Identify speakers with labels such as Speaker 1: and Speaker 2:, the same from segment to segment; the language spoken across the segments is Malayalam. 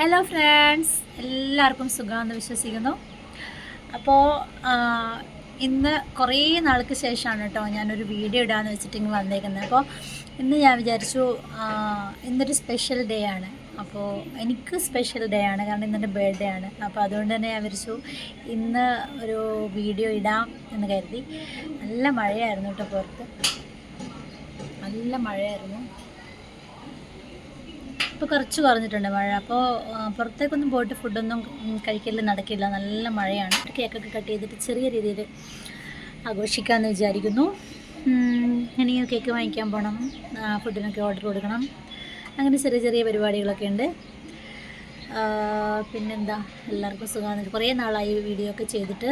Speaker 1: ഹലോ ഫ്രണ്ട്സ്, എല്ലാവർക്കും സുഖമാണെന്ന് വിശ്വസിക്കുന്നു. അപ്പോൾ ഇന്ന് കുറേ നാൾക്ക് ശേഷമാണ് കേട്ടോ ഞാനൊരു വീഡിയോ ഇടാമെന്ന് വെച്ചിട്ട് ഇങ്ങ് വന്നേക്കുന്നത്. അപ്പോൾ ഇന്ന് ഞാൻ വിചാരിച്ചു ഇന്നൊരു സ്പെഷ്യൽ ഡേ ആണ്. അപ്പോൾ എനിക്ക് സ്പെഷ്യൽ ഡേ ആണ്, കാരണം ഇന്നെൻ്റെ ബർത്ത്ഡേ ആണ്. അപ്പോൾ അതുകൊണ്ട് തന്നെ ഞാൻ വിചാരിച്ചു ഇന്ന് ഒരു വീഡിയോ ഇടാം എന്ന് കരുതി. നല്ല മഴയായിരുന്നു കേട്ടോ, പുറത്ത് നല്ല മഴയായിരുന്നു. ഇപ്പോൾ കുറച്ച് കുറഞ്ഞിട്ടുണ്ട് മഴ. അപ്പോൾ പുറത്തേക്കൊന്നും പോയിട്ട് ഫുഡൊന്നും കഴിക്കൽ നടക്കില്ല, നല്ല മഴയാണ്. കേക്കൊക്കെ കട്ട് ചെയ്തിട്ട് ചെറിയ രീതിയിൽ ആഘോഷിക്കാമെന്ന് വിചാരിക്കുന്നു. ഇനി കേക്ക് വാങ്ങിക്കാൻ പോകണം, ഫുഡിനൊക്കെ ഓർഡർ കൊടുക്കണം, അങ്ങനെ ചെറിയ ചെറിയ പരിപാടികളൊക്കെ ഉണ്ട്. പിന്നെന്താ, എല്ലാവർക്കും സുഖമാണ്. കുറേ നാളായി വീഡിയോ ഒക്കെ ചെയ്തിട്ട്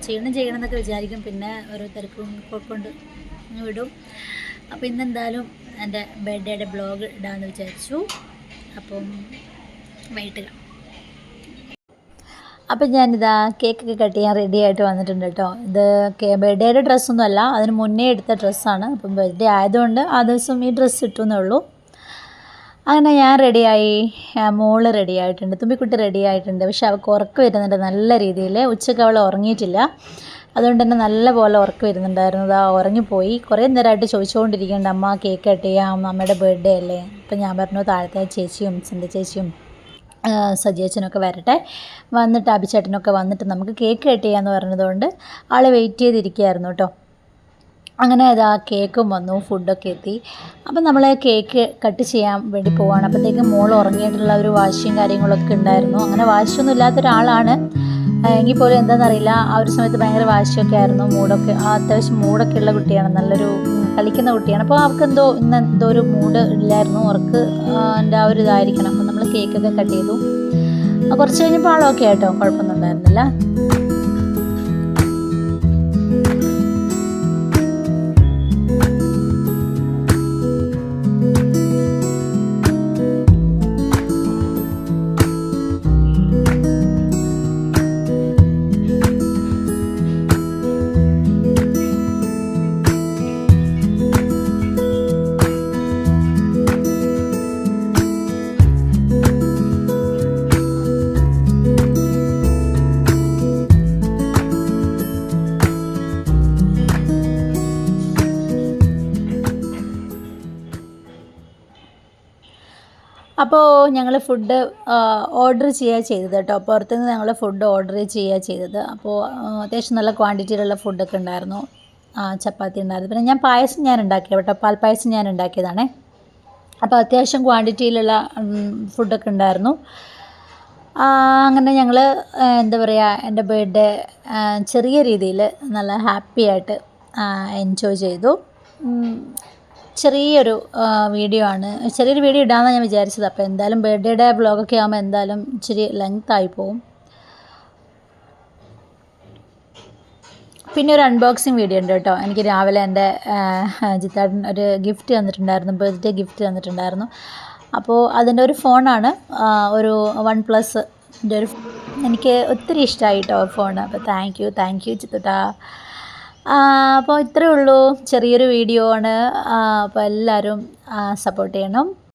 Speaker 1: ചെയ്യണം എന്നൊക്കെ വിചാരിക്കും, പിന്നെ ഓരോ തിരക്കും കൊണ്ട് വിടും. അപ്പോൾ ഇന്നെന്തായാലും എൻ്റെ ബർത്ത്ഡേയുടെ ബ്ലോഗ് ഇടാമെന്ന് വിചാരിച്ചു. അപ്പം വൈകിട്ട്. അപ്പം ഞാനിതാ കേക്കൊക്കെ കട്ട് ചെയ്യാൻ റെഡി ആയിട്ട് വന്നിട്ടുണ്ട് കേട്ടോ. ഇത് ബർത്ത്ഡേയുടെ ഡ്രസ്സൊന്നും അല്ല, അതിന് മുന്നേ എടുത്ത ഡ്രസ്സാണ്. അപ്പം ബർത്ത്ഡേ ആയതുകൊണ്ട് ആ ദിവസം ഈ ഡ്രസ്സ് ഇട്ടുവെന്നേ ഉള്ളൂ. അങ്ങനെ ഞാൻ റെഡിയായി, മോള് റെഡി ആയിട്ടുണ്ട്, തുമ്പിക്കുട്ടി റെഡി ആയിട്ടുണ്ട്. പക്ഷെ അവൾക്ക് ഉറക്കം വരുന്നുണ്ട് നല്ല രീതിയിൽ. ഉച്ചയ്ക്ക് അവൾ ഉറങ്ങിയിട്ടില്ല, അതുകൊണ്ട് തന്നെ നല്ല പോലെ ഉറക്കം വരുന്നുണ്ടായിരുന്നു. അതാ ഉറങ്ങിപ്പോയി. കുറേ നേരമായിട്ട് ചോദിച്ചുകൊണ്ടിരിക്കുന്നുണ്ട്, അമ്മ കേക്ക് കട്ട് ചെയ്യാം, അമ്മയുടെ ബർത്ത്ഡേ അല്ലേ. അപ്പം ഞാൻ പറഞ്ഞു താഴത്തെ ചേച്ചിയും സിന്ധ ചേച്ചിയും സജിയച്ചനൊക്കെ വരട്ടെ, വന്നിട്ട് അഭിച്ചേട്ടനൊക്കെ വന്നിട്ട് നമുക്ക് കേക്ക് കട്ട് ചെയ്യാമെന്ന് പറഞ്ഞതുകൊണ്ട് ആൾ വെയിറ്റ് ചെയ്തിരിക്കുകയായിരുന്നു കേട്ടോ. അങ്ങനെ ഇതാ കേക്കും വന്നു, ഫുഡൊക്കെ എത്തി. അപ്പം നമ്മൾ കേക്ക് കട്ട് ചെയ്യാൻ വേണ്ടി പോവുകയാണ്. അപ്പോഴത്തേക്കും മോൾ ഉറങ്ങിയിട്ടുള്ള ഒരു വാശിയും കാര്യങ്ങളൊക്കെ ഉണ്ടായിരുന്നു. അങ്ങനെ വാശിയൊന്നും ഇല്ലാത്തൊരാളാണ്, എങ്കിൽ പോലും എന്താണെന്നറിയില്ല, ആ ഒരു സമയത്ത് ഭയങ്കര വാശിയൊക്കെ ആയിരുന്നു. മൂടൊക്കെ അത്യാവശ്യം മൂടൊക്കെ ഉള്ള കുട്ടിയാണ്, നല്ലൊരു കളിക്കുന്ന കുട്ടിയാണ്. അപ്പോൾ അവർക്ക് ഇന്ന് എന്തോ ഒരു മൂഡ് ഇല്ലായിരുന്നു, അവർക്ക് എൻ്റെ ആ ഒരു ഇതായിരിക്കണം. അപ്പോൾ നമ്മൾ കേക്കൊക്കെ കട്ട് ചെയ്തു. കുറച്ച് കഴിഞ്ഞപ്പോൾ ആളൊക്കെ ആയിട്ടോ, കുഴപ്പമൊന്നും ഉണ്ടായിരുന്നില്ല. അപ്പോൾ ഞങ്ങൾ ഫുഡ് ഓർഡർ ചെയ്യുക ചെയ്തത് കേട്ടോ. പുറത്തുനിന്ന് ഞങ്ങൾ ഫുഡ് ഓർഡർ ചെയ്യുക ചെയ്തത്. അപ്പോൾ അത്യാവശ്യം നല്ല ക്വാണ്ടിറ്റിയിലുള്ള ഫുഡൊക്കെ ഉണ്ടായിരുന്നു. ചപ്പാത്തി ഉണ്ടായിരുന്നു, പിന്നെ പായസം ഞാൻ ഉണ്ടാക്കിയത് കേട്ടോ, പാൽപ്പായസം ഞാൻ ഉണ്ടാക്കിയതാണേ. അപ്പോൾ അത്യാവശ്യം ക്വാണ്ടിറ്റിയിലുള്ള ഫുഡൊക്കെ ഉണ്ടായിരുന്നു. അങ്ങനെ ഞങ്ങൾ എന്താ പറയുക, എൻ്റെ ബർത്ത്ഡേ ചെറിയ രീതിയിൽ നല്ല ഹാപ്പി ആയിട്ട് എൻജോയ് ചെയ്തു. ചെറിയൊരു വീഡിയോ ആണ്, ചെറിയൊരു വീഡിയോ ഇടാമെന്നാണ് ഞാൻ വിചാരിച്ചത്. അപ്പോൾ എന്തായാലും ബർത്ത്ഡേയുടെ വ്ളോഗൊക്കെ ആകുമ്പോൾ എന്തായാലും ഇച്ചിരി ലെങ്തായി പോവും. പിന്നെ ഒരു അൺബോക്സിങ് വീഡിയോ ഉണ്ട് കേട്ടോ. എനിക്ക് രാവിലെ എൻ്റെ ജിത്താടൻ ഒരു ഗിഫ്റ്റ് തന്നിട്ടുണ്ടായിരുന്നു, ബർത്ത്ഡേ ഗിഫ്റ്റ് തന്നിട്ടുണ്ടായിരുന്നു. അപ്പോൾ അതിൻ്റെ ഒരു ഫോണാണ്, ഒരു OnePlus ഒരു. എനിക്ക് ഒത്തിരി ഇഷ്ടമായി കേട്ടോ ഫോൺ. അപ്പോൾ താങ്ക് യു ചിത്തുട്ടാ. അപ്പോൾ ഇത്രയേ ഉള്ളൂ, ചെറിയൊരു വീഡിയോ ആണ്. അപ്പോൾ എല്ലാവരും സപ്പോർട്ട് ചെയ്യണം.